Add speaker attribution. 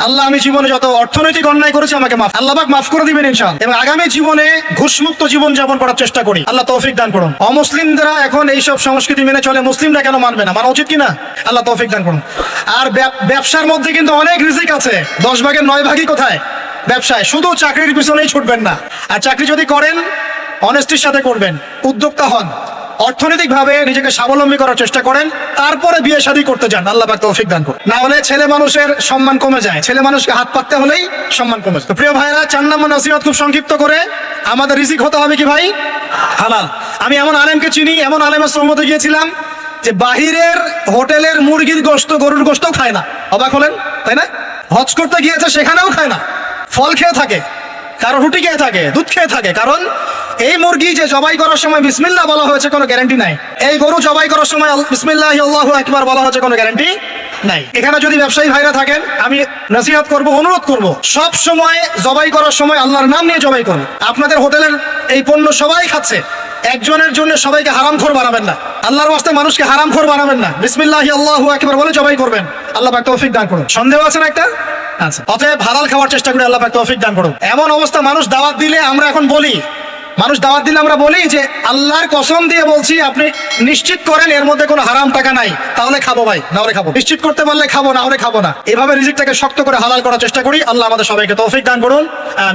Speaker 1: আল্লাহ আমি জীবনে যত অর্থনৈতিক অন্যায় করেছি আমাকে মাফ, আল্লাহ পাক মাফ করে দিবেন ইনশাআল্লাহ। এবং আগামী জীবনে ঘুষমুক্ত জীবন যাপন করার চেষ্টা করি, আল্লাহ তৌফিক দান করুন। অমুসলিমরা এখন এইসব সংস্কৃতি মেনে চলে, মুসলিমরা কেন মানবে না? মানা উচিত কিনা? আল্লাহ তৌফিক দান করুন। আর ব্যবসার মধ্যে কিন্তু অনেক রিজিক আছে, 10 ভাগের 9 ভাগই কোথায়? ব্যবসায়। শুধু চাকরির পিছনেই ছুটবেন না, আর চাকরি যদি করেন অনেস্টির সাথে করবেন, উদ্যোক্তা হন, অর্থনৈতিকভাবে নিজেকে স্বাবলম্বী করার চেষ্টা করেন, তারপরে বিয়ে শাদী করতে যান, আল্লাহ পাক তৌফিক দান করুন। না হলে ছেলে মানুষের সম্মান কমে যায়, ছেলে মানুষকে হাত পাততে হলেই সম্মান কমে যায়। তো প্রিয় ভাইরা, 4 নম্বর নসিহত খুব সংক্ষিপ্ত করে, আমাদের রিজিক হতে হবে কি ভাই? হালাল। আমি এমন আলেমকে চিনি, এমন আলেমের সোহবতে গিয়েছিলাম যে বাহিরের হোটেলের মুরগির গোশত, গরুর গোশতও খায় না। অবাক হলেন তাই না? হজ করতে গিয়েছে, সেখানেও খায় না, ফল খেয়ে থাকে, কারো রুটি খেয়ে থাকে, দুধ খেয়ে থাকে। কারণ এই মুরগি যে জবাই করার সময় বিসমিল্লাহ বলা হয়েছে কোনো গ্যারান্টি নাই, এই গরু জবাই করার সময় বিসমিল্লাহি আল্লাহু আকবার বলা হয়েছে কোনো গ্যারান্টি নাই। এখানে যদি ব্যবসায়ী ভাইরা থাকেন, আমি নসিহত করব, অনুরোধ করব, সব সময় জবাই করার সময় আল্লাহর নাম নিয়ে জবাই করুন। আপনাদের হোটেলের এই পণ্য সবাই খাচ্ছে, একজনের জন্য সবাইকে হারামখোর বানাবেন না, আল্লাহর ওয়াস্তে মানুষকে হারামখোর বানাবেন না, বিসমিল্লাহি আল্লাহু আকবার বলে জবাই করবেন। আল্লাহ পাক তৌফিক দান করুন। সন্দেহ আছে না একটা? আচ্ছা, অতএব হালাল খাওয়ার চেষ্টা করি, আল্লাহ পাক তৌফিক দান করুন। এমন অবস্থা, মানুষ দাওয়াত দিলে আমরা এখন বলি, আমরা বলি যে আল্লাহর কসম দিয়ে বলছি আপনি নিশ্চিত করেন এর মধ্যে কোনো হারাম টাকা নাই, তাহলে খাবো ভাই, না হলে খাবো। নিশ্চিত করতে পারলে খাবো, না হলে খাবো না। এভাবে রিজিকটাকে শক্ত করে হালাল করার চেষ্টা করি। আল্লাহ আমাদের সবাইকে তৌফিক দান করুন, আমিন।